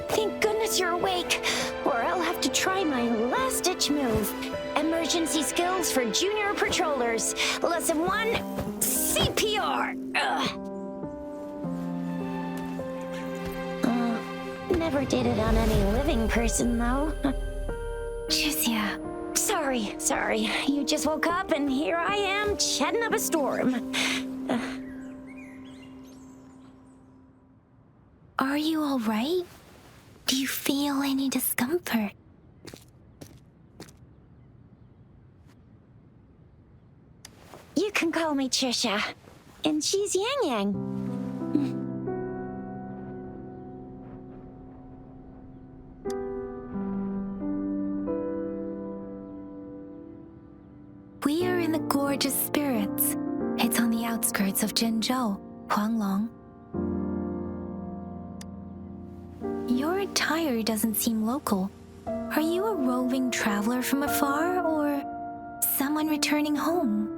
Thank goodness you're awake, or I'll have to try my last-ditch move. Emergency skills for junior patrollers. Lesson 1, CPR. Never did it on any living person, though. Jusia. Sorry. You just woke up, and here I am, chatting up a storm. Are you all right? Do you feel any discomfort? You can call me Trisha, and she's Yang Yang. We are in the Gorgeous Spirits. It's on the outskirts of Jinzhou, Huanglong. Your attire doesn't seem local. Are you a roving traveler from afar, or someone returning home?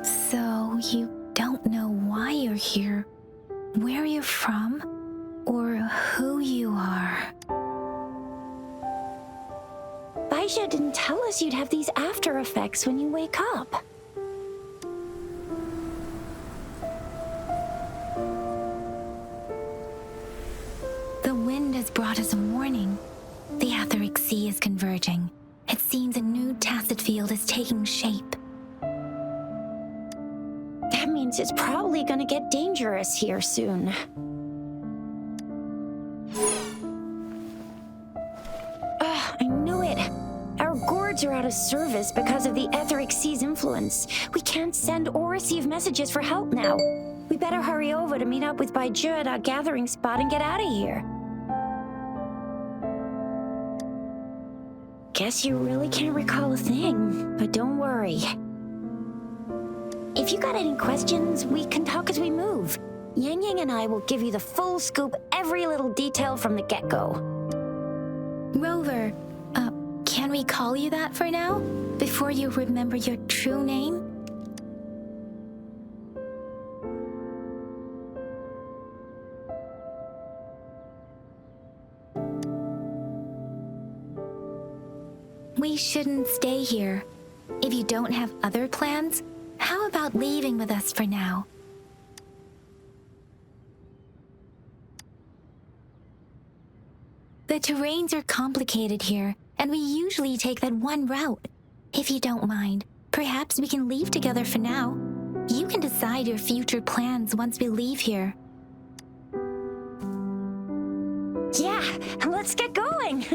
So you don't know why you're here, where you're from, or who you are. Baisha didn't tell us you'd have these after effects when you wake up. The wind has brought us a warning. The Etheric Sea is converging. It seems a new Tacet field is taking shape. That means it's probably gonna get dangerous here soon. I knew it. Our gourds are out of service because of the Etheric Sea's influence. phones. We can't send or receive messages for help now. We better hurry over to meet up with Baiju at our gathering spot and get out of here. Guess you really can't recall a thing, but don't worry. If you got any questions, we can talk as we move. Yang Yang and I will give you the full scoop, every little detail from the get-go. Rover, can we call you that for now? Before you remember your true name? We shouldn't stay here. If you don't have other plans, how about leaving with us for now? The terrains are complicated here, and we usually take that one route. If you don't mind, perhaps we can leave together for now. You can decide your future plans once we leave here. Yeah, let's get going.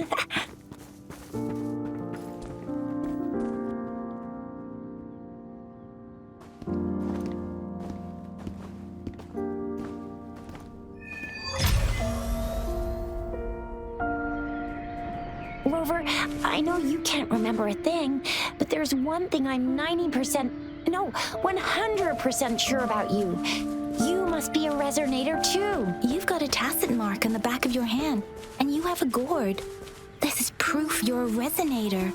Rover, I know you can't remember a thing, but there's one thing I'm 100% sure about you. You must be a resonator too. You've got a Tacet mark on the back of your hand, and you have a gourd. This is proof you're a resonator.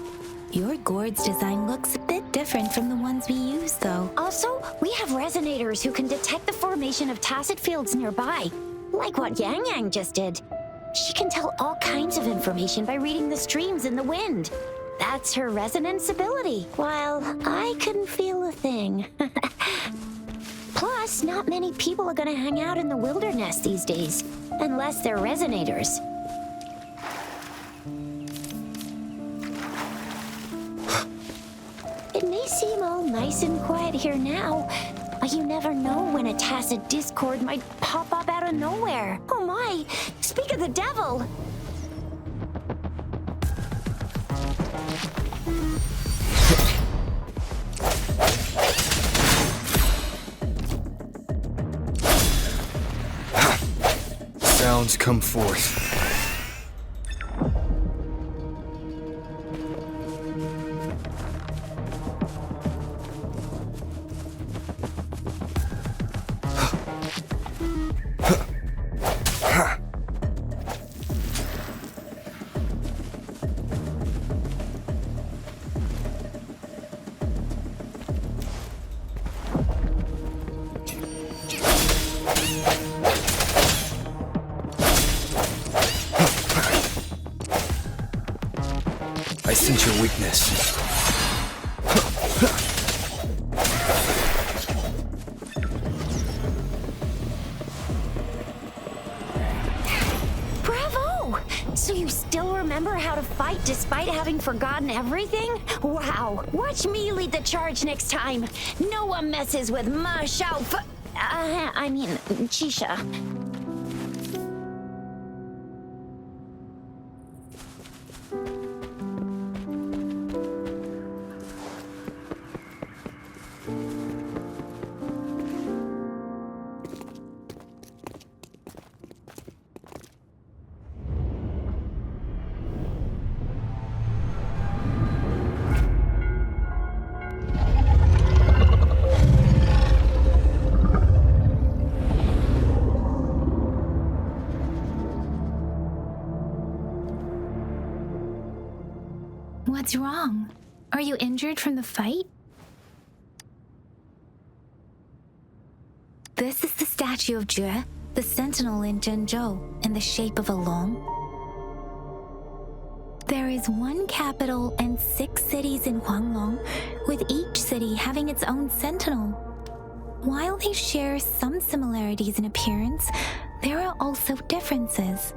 Your gourd's design looks a bit different from the ones we use, though. Also, we have resonators who can detect the formation of Tacet fields nearby, like what Yang Yang just did. She can tell all kinds of information by reading the streams in the wind. That's her resonance ability, while I couldn't feel a thing. Plus, not many people are gonna hang out in the wilderness these days, unless they're resonators. It may seem all nice and quiet here now, but you never know when a Tacet discord might pop up out of nowhere. Oh my! Speak of the devil! Sounds come forth. I sense your weakness. Bravo! So you still remember how to fight despite having forgotten everything? Wow! Watch me lead the charge next time. No one messes with Ma Xiao Chisha. What's wrong? Are you injured from the fight? This is the statue of Jue, the sentinel in Jinzhou, in the shape of a long. There is one capital and 6 cities in Huanglong, with each city having its own sentinel. While they share some similarities in appearance, there are also differences.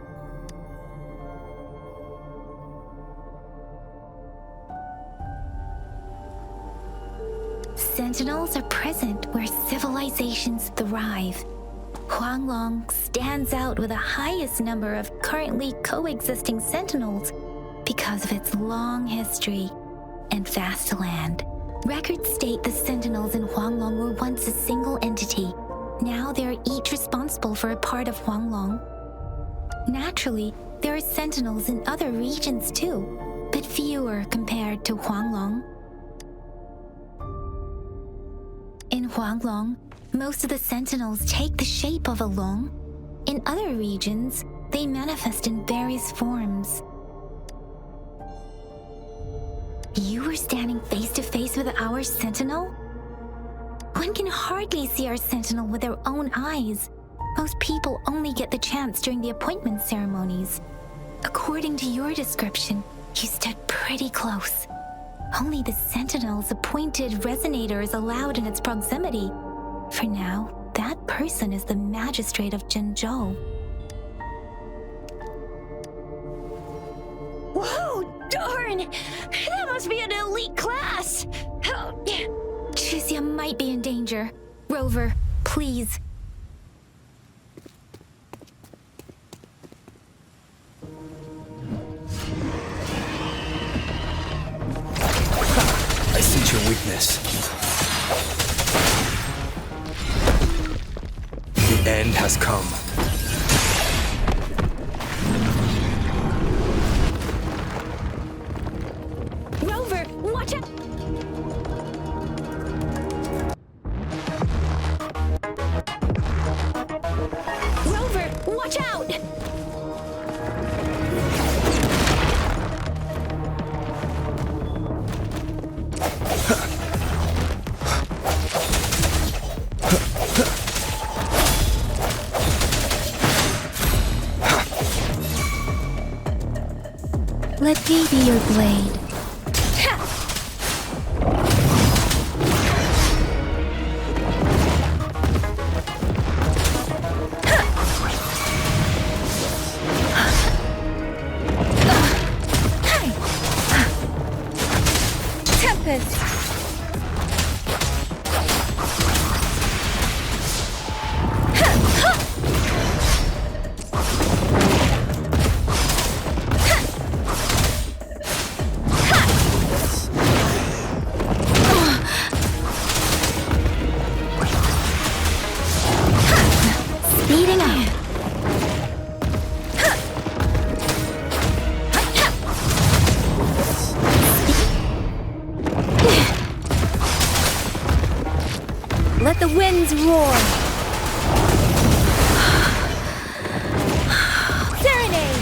Sentinels are present where civilizations thrive. Huanglong stands out with the highest number of currently coexisting sentinels because of its long history and vast land. Records state the Sentinels in Huanglong were once a single entity. Now they are each responsible for a part of Huanglong. Naturally, there are Sentinels in other regions too, but fewer compared to Huanglong. In Huanglong, most of the Sentinels take the shape of a long. In other regions, they manifest in various forms. You were standing face to face with our Sentinel? One can hardly see our Sentinel with their own eyes. Most people only get the chance during the appointment ceremonies. According to your description, you stood pretty close. Only the Sentinel's appointed resonator is allowed in its proximity. For now, that person is the magistrate of Jinzhou. Whoa, darn! That must be an elite class! Chixia might be in danger. Rover, please. I sense your weakness. The end has come. Rover, watch out! Rover, watch out! Let me be your blade. Tempest! Speeding up. Let the winds roar. Serenade.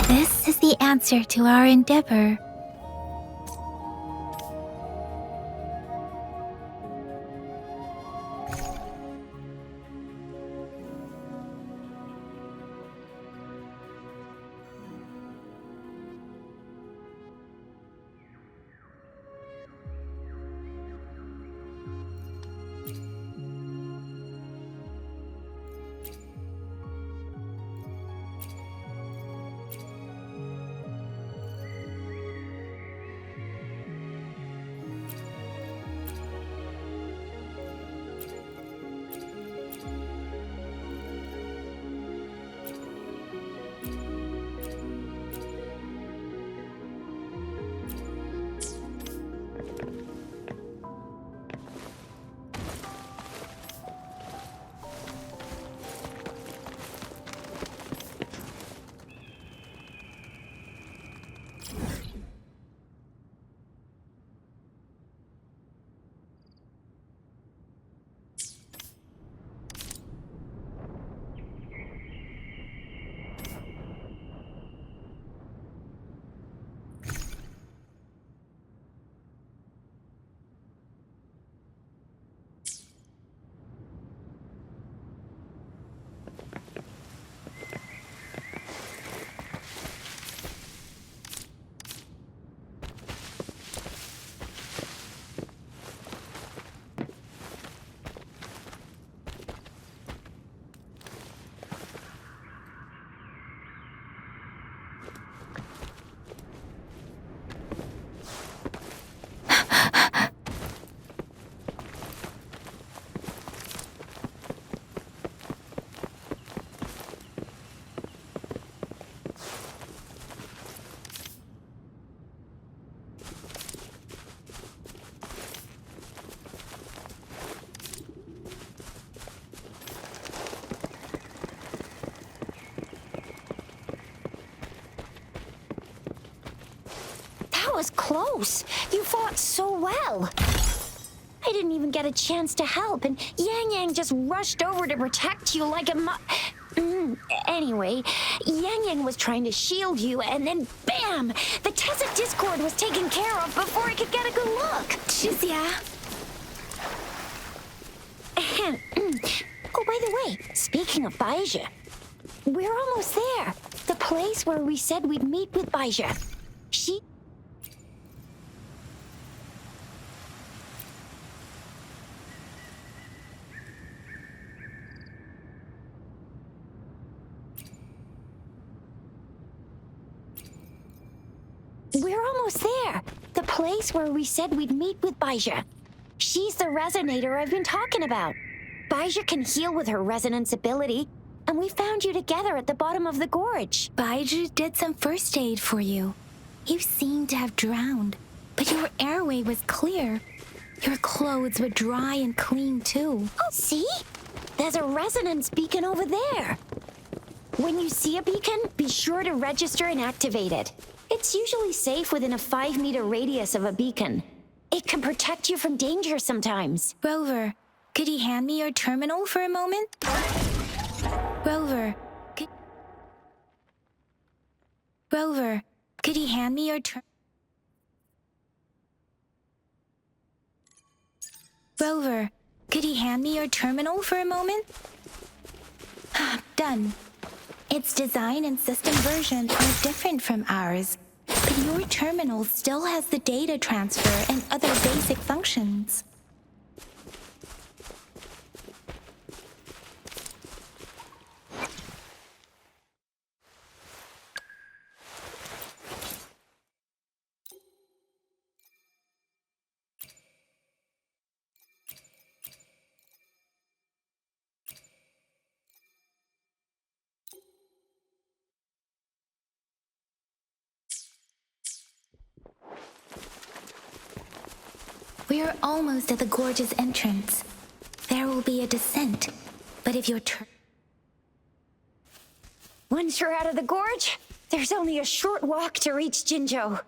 This is the answer to our endeavor. was close. You fought so well. I didn't even get a chance to help, and Yang Yang just rushed over to protect you like a Anyway, Yang Yang was trying to shield you, and then bam! The Tacet Discord was taken care of before I could get a good look. Shizia. Oh, by the way, speaking of Baizhi, we're almost there. The place where we said we'd meet with Baizhi. We're almost there. The place where we said we'd meet with Baizhi. She's the resonator I've been talking about. Baizhi can heal with her resonance ability, and we found you together at the bottom of the gorge. Baizhi did some first aid for you. You seemed to have drowned, but your airway was clear. Your clothes were dry and clean too. Oh, see? There's a resonance beacon over there. When you see a beacon, be sure to register and activate it. It's usually safe within a 5-meter radius of a beacon. It can protect you from danger sometimes. Rover, could you hand me your terminal for a moment? Rover, could you hand me your Rover, could you hand me your terminal for a moment? Done. Its design and system version are different from ours, but your terminal still has the data transfer and other basic functions. We are almost at the gorge's entrance. There will be a descent, but if your Once you're out of the gorge, there's only a short walk to reach Jinzhou.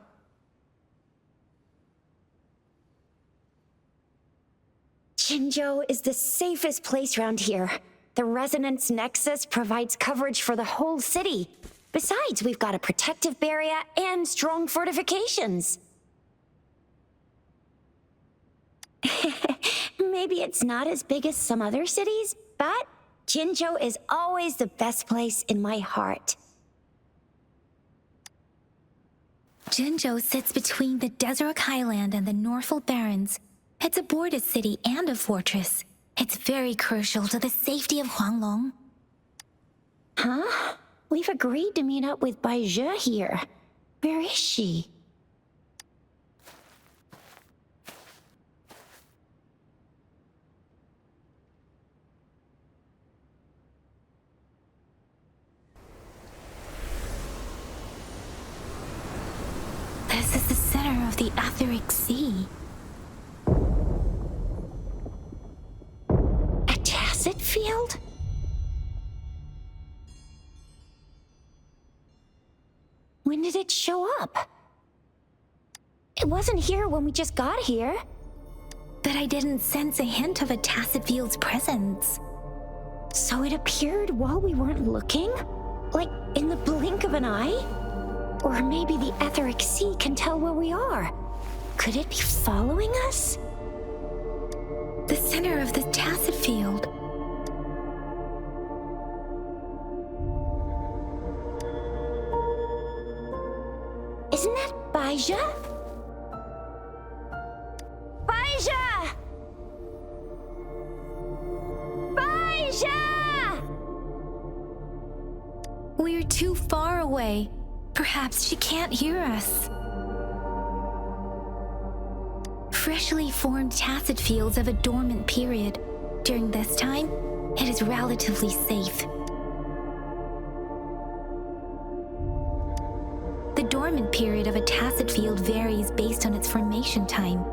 Jinzhou is the safest place around here. The Resonance Nexus provides coverage for the whole city. Besides, we've got a protective barrier and strong fortifications. Maybe it's not as big as some other cities, but Jinzhou is always the best place in my heart. Jinzhou sits between the Desert Highland and the Northful Barrens. It's a border city and a fortress. It's very crucial to the safety of Huanglong. Huh? We've agreed to meet up with Baizhi here. Where is she? This is the center of the Etheric Sea. A Tacet field? When did it show up? It wasn't here when we just got here. But I didn't sense a hint of a Tacet field's presence. So it appeared while we weren't looking? Like in the blink of an eye? Or maybe the Etheric Sea can tell where we are. Could it be following us? The center of the Tacet field. Isn't that Baizhi? Baizhi! Baizhi! We're too far away. Perhaps she can't hear us. Freshly formed Tacet fields have a dormant period. During this time, it is relatively safe. The dormant period of a Tacet field varies based on its formation time.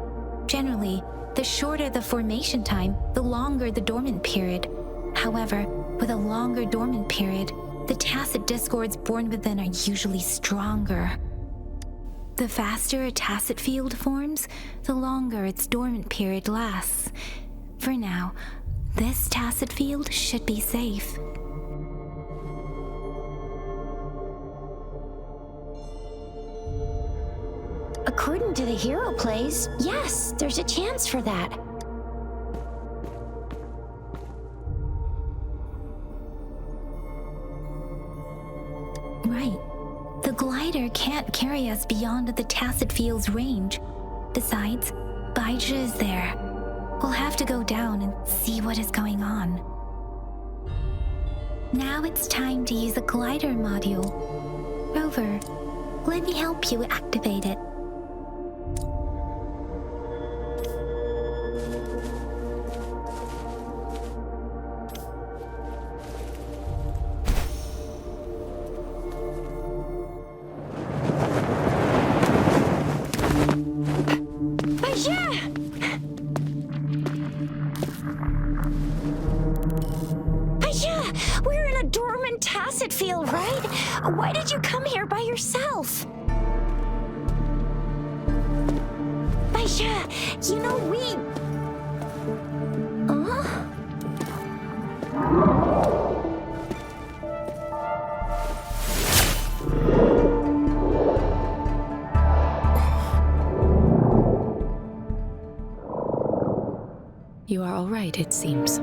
Generally, the shorter the formation time, the longer the dormant period. However, with a longer dormant period, the Tacet discords born within are usually stronger. The faster a tacet field forms, the longer its dormant period lasts. For now, this tacet field should be safe. According to the hero plays, yes, there's a chance for that. Right. The glider can't carry us beyond the tacet field's range. Besides, Baizhi is there. We'll have to go down and see what is going on. Now it's time to use the glider module. Rover, let me help you activate it. We're in a dormant tacet field, right? Why did you come here by yourself? Baisha, you know we... You are all right, it seems.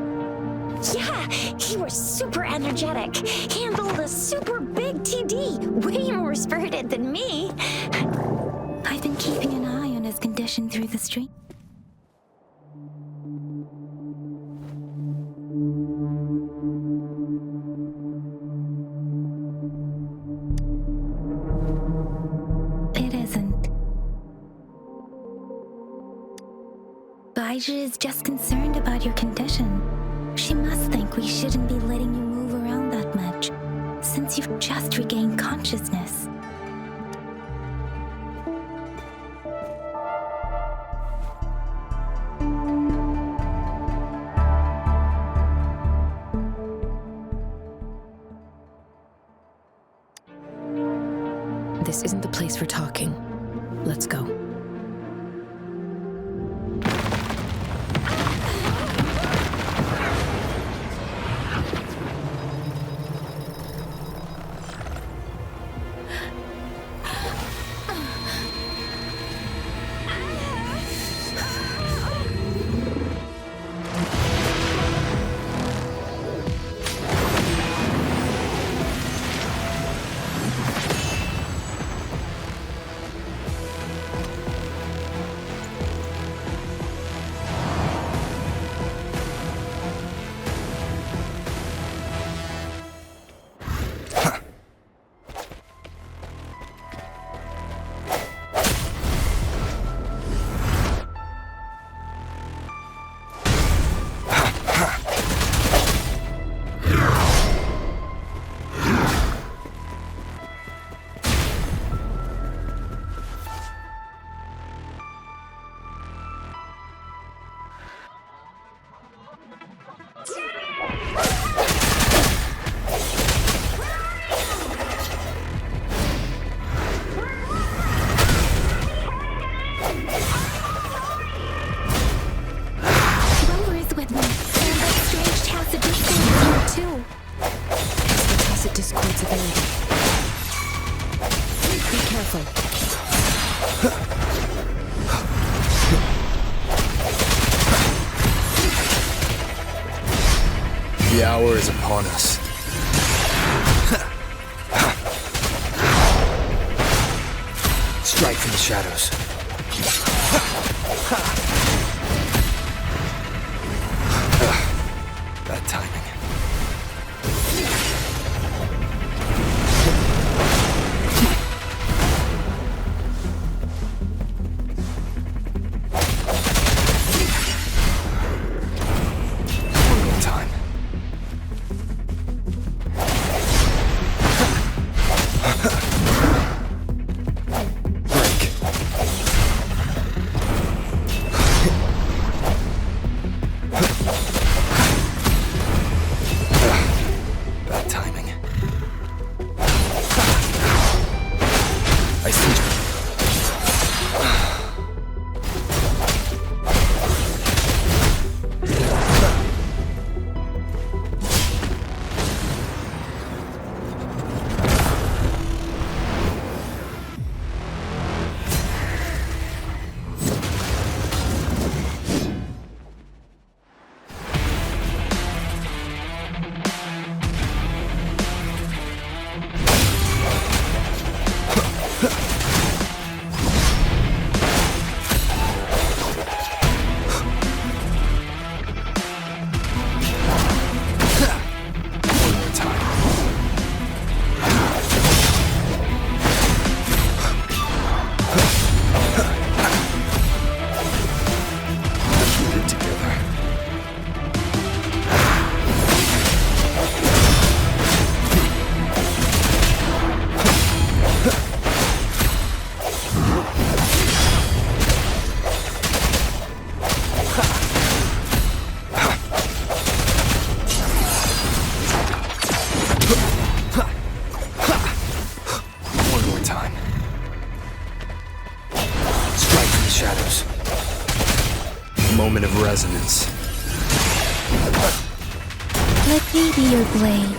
Yeah, he was super energetic. Handled a super big TD. Way more spirited than me. I've been keeping an eye on his condition through the stream. It isn't. Baizhi is just concerned about your condition. She must think we shouldn't be letting you move around that much, since you've just regained consciousness. This isn't the place for talking. Let's go. The hour is upon us. Strike from the shadows. Bad timing. shadows. Moment of resonance. Let me be your blade.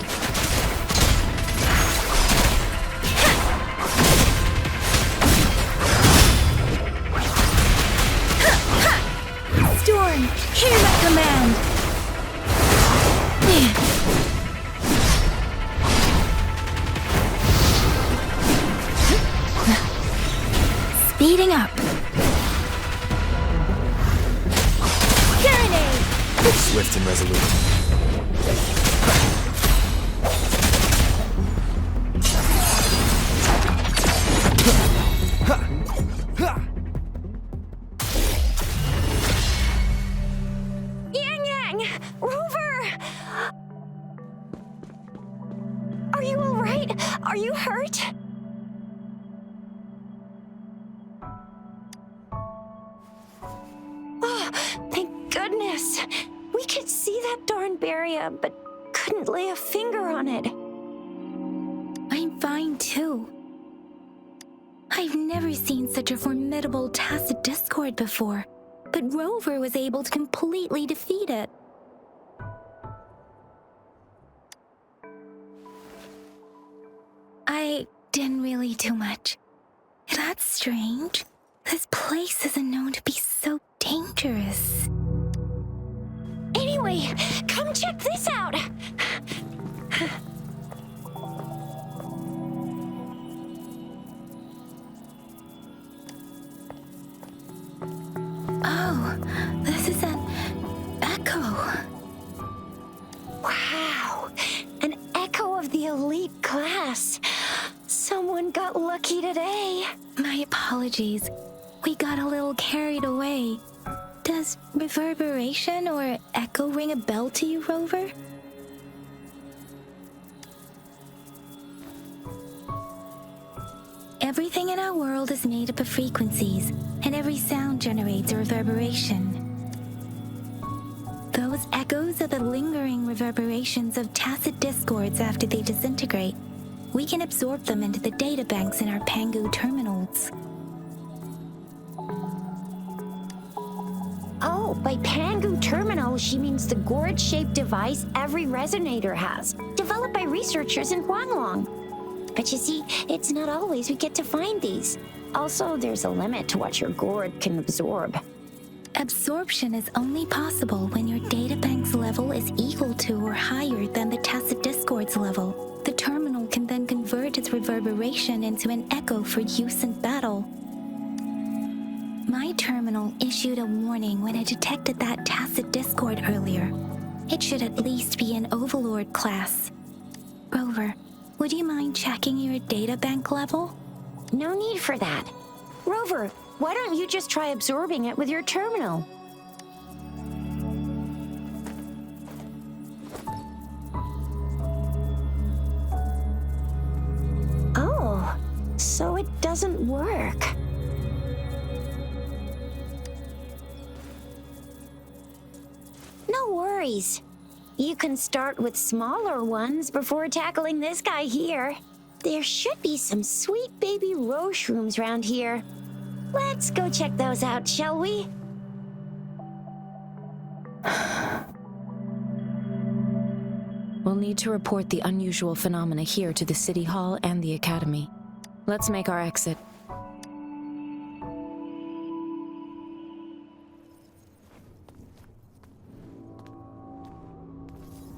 Storm, hear my command! Speeding up. Grenade! Swift and resolute. Yang Yang! Rover! Are you alright? Are you hurt? Oh, thank goodness. We could see that darn barrier, but couldn't lay a finger on it. I'm fine too. I've never seen such a formidable Tacet discord before, but Rover was able to completely defeat it. I didn't really do much. That's strange. This place isn't known to be so dangerous. Anyway, come check this out. Oh, this is an echo. Wow, an echo of the elite class. Someone got lucky today. My apologies. We got a little carried away. Does reverberation or echo ring a bell to you, Rover? Everything in our world is made up of frequencies, and every sound generates a reverberation. Those echoes are the lingering reverberations of Tacet discords after they disintegrate. We can absorb them into the databanks in our Pangu terminals. Oh, by Pangu Terminal, she means the gourd-shaped device every resonator has, developed by researchers in Huanglong. But you see, it's not always we get to find these. Also, there's a limit to what your gourd can absorb. Absorption is only possible when your databank's level is equal to or higher than the Tacet discord's level. The terminal can then convert its reverberation into an echo for use in battle. My terminal issued a warning when it detected that Tacet discord earlier. It should at least be an Overlord class. Rover, would you mind checking your databank level? No need for that. Rover, why don't you just try absorbing it with your terminal? Oh, so it doesn't work. No worries. You can start with smaller ones before tackling this guy here. There should be some sweet baby roshrooms around here. Let's go check those out, shall we? We'll need to report the unusual phenomena here to the City Hall and the Academy. Let's make our exit.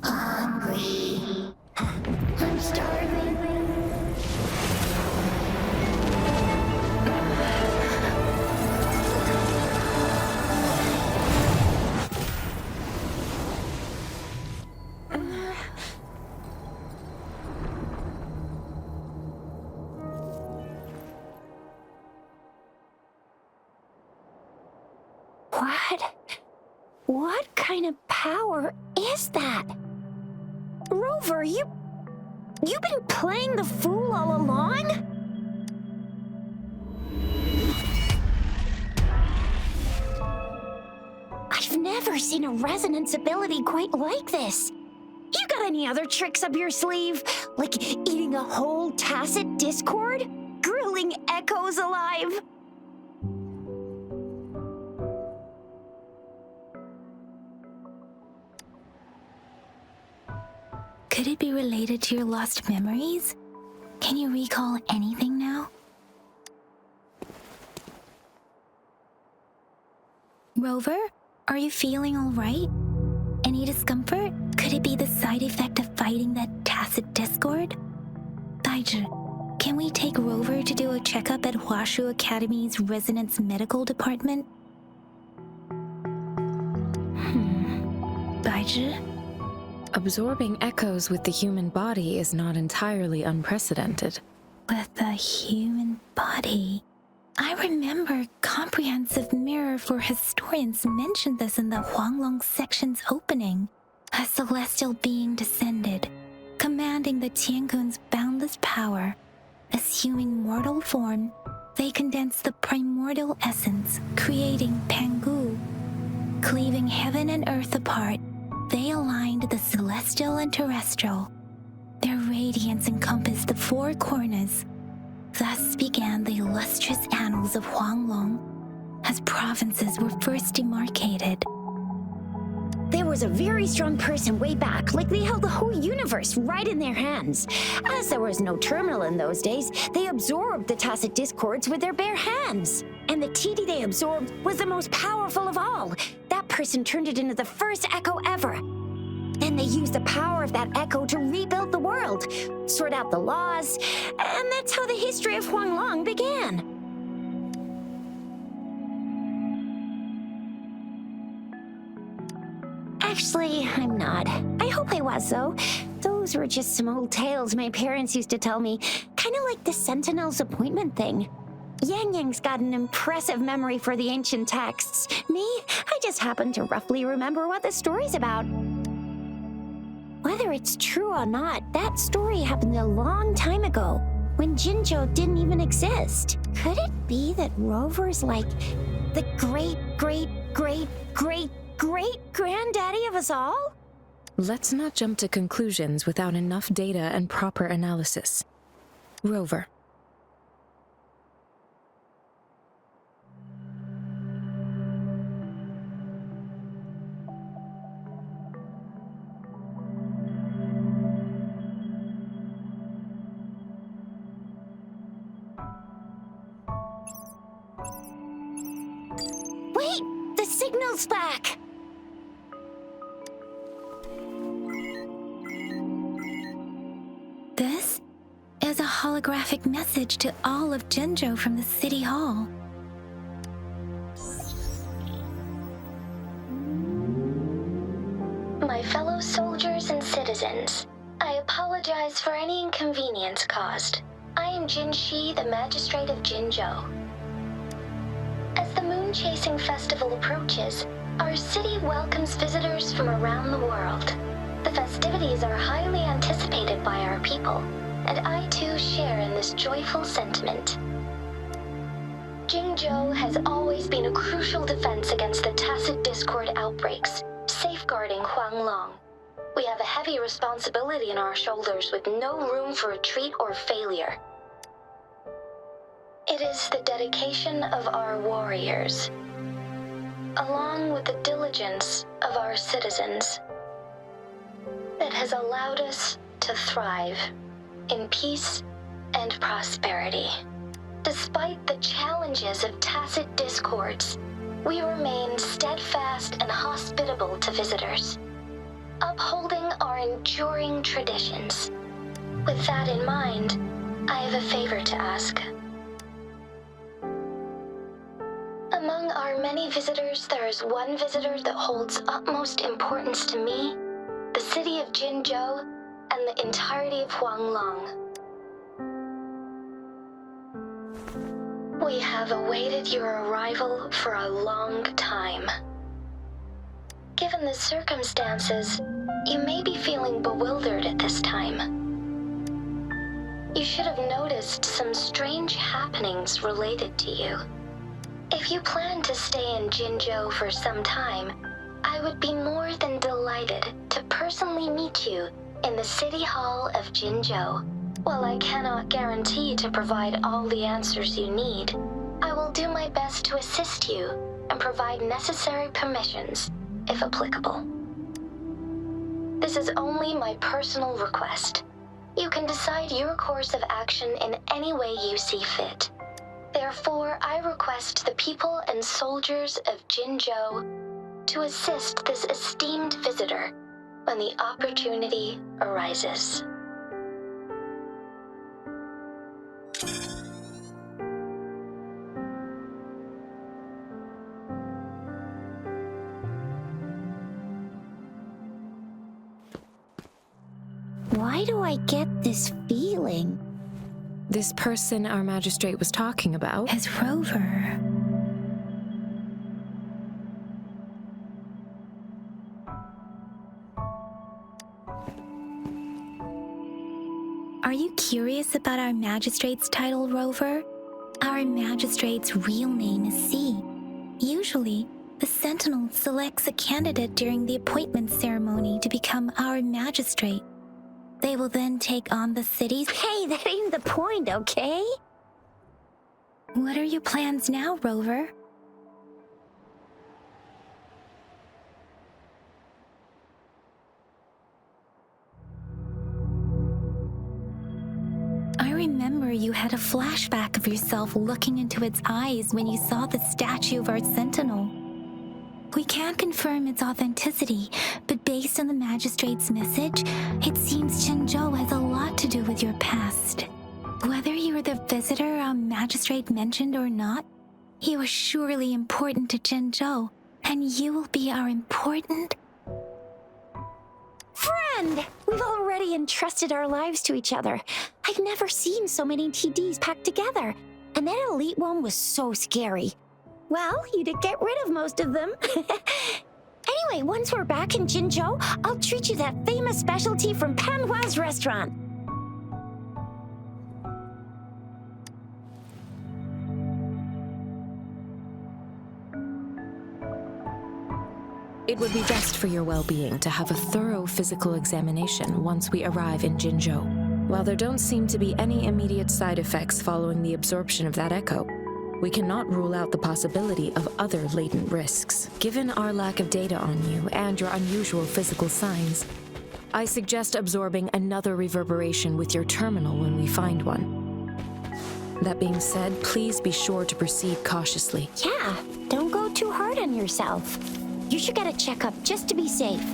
Hungry. I'm starving. What kind of power is that? Rover, you've been playing the fool all along? I've never seen a resonance ability quite like this. You got any other tricks up your sleeve? Like eating a whole Tacet discord? Grilling echoes alive? it be related to your lost memories? Can you recall anything now? Rover, are you feeling all right? Any discomfort? Could it be the side effect of fighting that Tacet discord? Daiju, can we take Rover to do a checkup at Hwashu Academy's Resonance Medical Department? Daiju? Absorbing echoes with the human body is not entirely unprecedented. With the human body. I remember Comprehensive Mirror for Historians mentioned this in the Huanglong section's opening. A celestial being descended, commanding the Tiankun's boundless power. Assuming mortal form, they condensed the primordial essence, creating Pangu. Cleaving heaven and earth apart, they aligned the celestial and terrestrial. Their radiance encompassed the four corners. Thus began the illustrious annals of Huanglong, as provinces were first demarcated. There was a very strong person way back, like they held the whole universe right in their hands. As there was no terminal in those days, they absorbed the Tacet discords with their bare hands. And the TD they absorbed was the most powerful of all. That person turned it into the first echo ever. Then they used the power of that echo to rebuild the world, sort out the laws, and that's how the history of Huanglong began. Actually, I'm not. I hope I was, though. Those were just some old tales my parents used to tell me, kind of like the Sentinel's appointment thing. Yang Yang's got an impressive memory for the ancient texts. Me, I just happen to roughly remember what the story's about. Whether it's true or not, that story happened a long time ago, when Jinzhou didn't even exist. Could it be that Rover's like the great-great-great-great-granddaddy of us all? Let's not jump to conclusions without enough data and proper analysis. Rover. Wait! The signal's back! This is a holographic message to all of Jinzhou from the City Hall. My fellow soldiers and citizens, I apologize for any inconvenience caused. I am Jinshi, the Magistrate of Jinzhou. As the Moon-Chasing Festival approaches, our city welcomes visitors from around the world. The festivities are highly anticipated by our people, and I too share in this joyful sentiment. Jinzhou has always been a crucial defense against the Tacet discord outbreaks, safeguarding Huanglong. We have a heavy responsibility on our shoulders with no room for retreat or failure. It is the dedication of our warriors, along with the diligence of our citizens, that has allowed us to thrive in peace and prosperity. Despite the challenges of Tacet discords, we remain steadfast and hospitable to visitors, upholding our enduring traditions. With that in mind, I have a favor to ask. Among our many visitors, there is one visitor that holds utmost importance to me, the city of Jinzhou, and the entirety of Huanglong. We have awaited your arrival for a long time. Given the circumstances, you may be feeling bewildered at this time. You should have noticed some strange happenings related to you. If you plan to stay in Jinzhou for some time, I would be more than delighted to personally meet you in the City Hall of Jinzhou. While I cannot guarantee to provide all the answers you need, I will do my best to assist you and provide necessary permissions, if applicable. This is only my personal request. You can decide your course of action in any way you see fit. Therefore, I request the people and soldiers of Jinzhou to assist this esteemed visitor when the opportunity arises. Why do I get this feeling? This person our magistrate was talking about? As Rover. Are you curious about our magistrate's title, Rover? Our magistrate's real name is C. Usually, the Sentinel selects a candidate during the appointment ceremony to become our magistrate. They will then take on the city's... Hey, that ain't the point, okay? What are your plans now, Rover? I remember you had a flashback of yourself looking into its eyes when you saw the statue of our Sentinel. We can't confirm its authenticity, but based on the magistrate's message, it seems Jinzhou has a lot to do with your past. Whether you are the visitor our magistrate mentioned or not, you are surely important to Jinzhou, and you will be our important... Friend! We've already entrusted our lives to each other. I've never seen so many TDs packed together, and that elite one was so scary. Well, you did get rid of most of them. Anyway, once we're back in Jinzhou, I'll treat you that famous specialty from Panhua's restaurant. It would be best for your well-being to have a thorough physical examination once we arrive in Jinzhou. While there don't seem to be any immediate side effects following the absorption of that echo, we cannot rule out the possibility of other latent risks. Given our lack of data on you and your unusual physical signs, I suggest absorbing another reverberation with your terminal when we find one. That being said, please be sure to proceed cautiously. Yeah, don't go too hard on yourself. You should get a checkup just to be safe.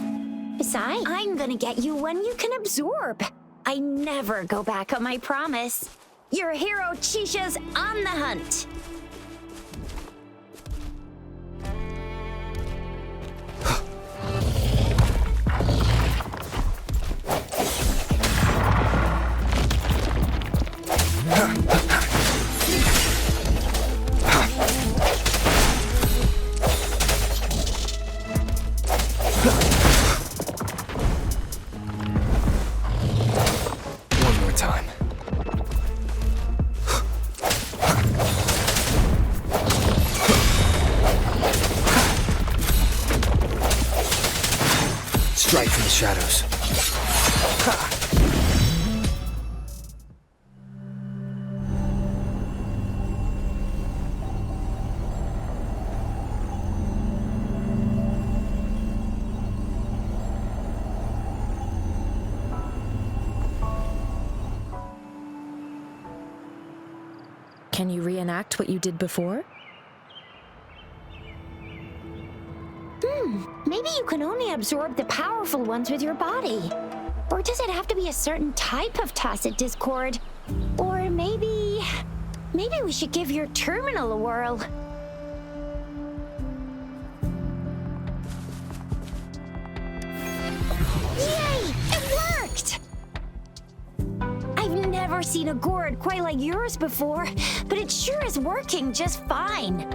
Besides, I'm gonna get you one you can absorb. I never go back on my promise. Your hero Chisha's on the hunt. One more time. Strike from the shadows. Can you reenact what you did before? Maybe you can only absorb the powerful ones with your body. Or does it have to be a certain type of Tacet discord? Or maybe we should give your terminal a whirl. Yay! It worked! I've never seen a gourd quite like yours before, but it sure is working just fine.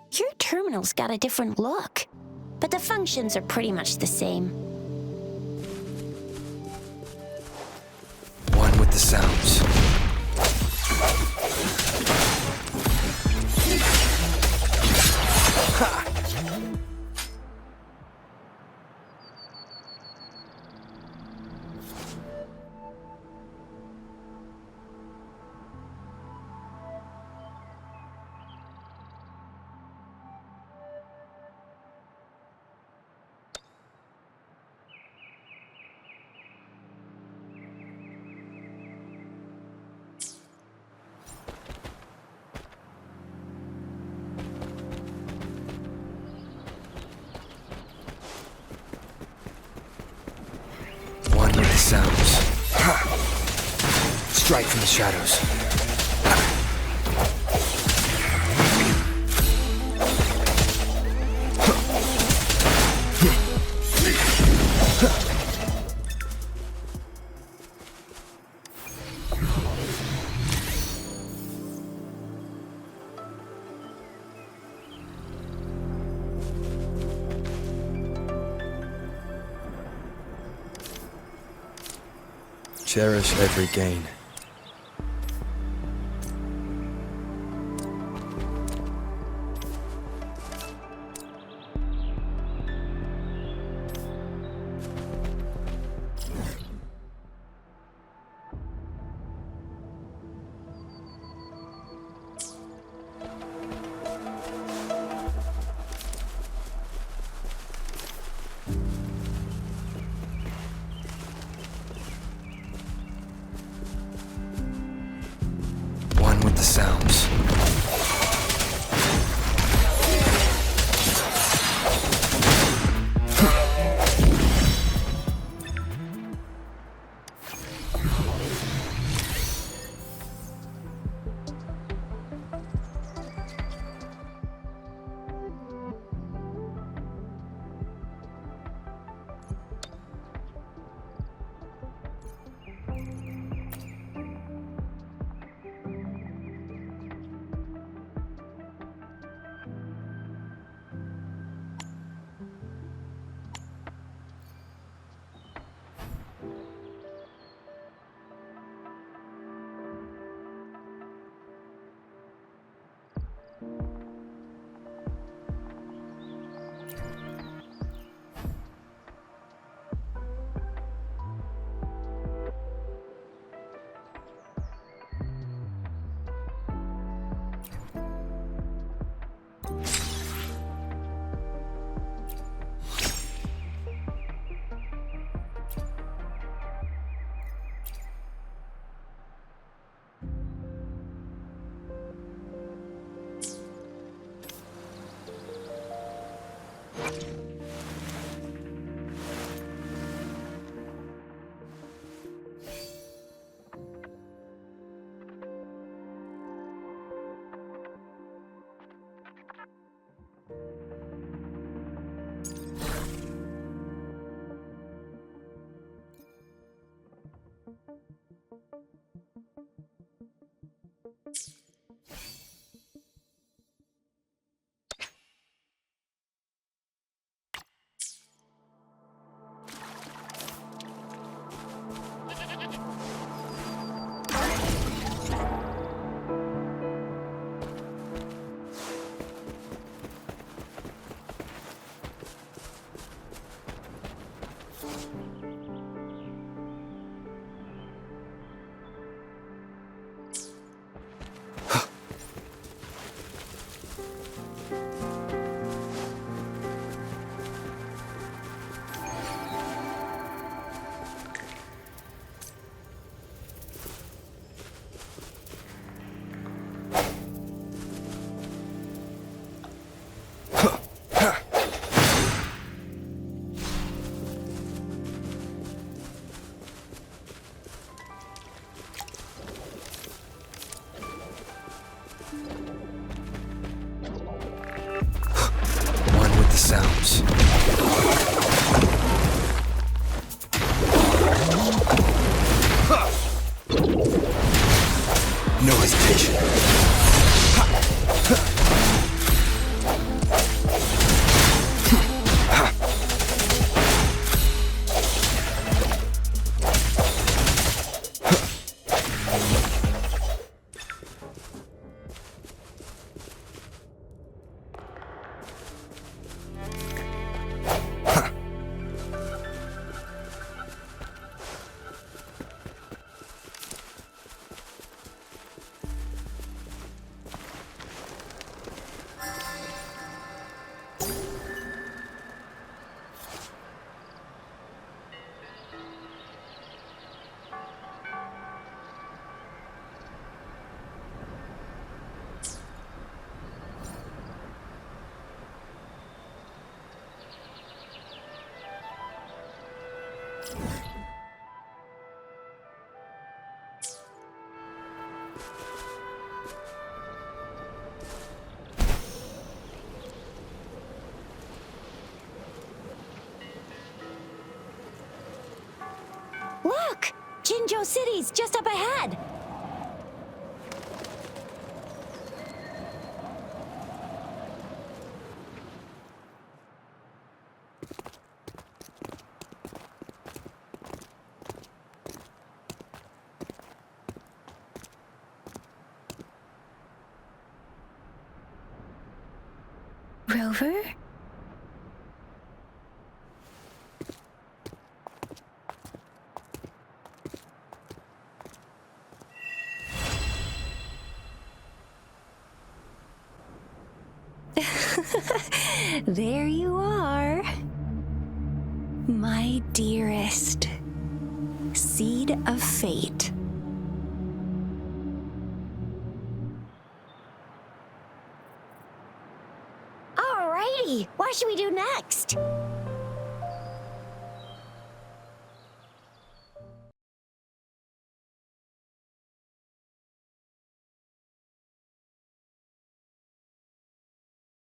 Your terminal's got a different look, but the functions are pretty much the same. One with the sounds. Ha! One with the sounds. Ha! Strike from the shadows. Cherish every gain. One with the sounds. Look! Jinzhou City's just up ahead! Rover? There you are. My dearest. Seed of fate. Alrighty, what should we do next?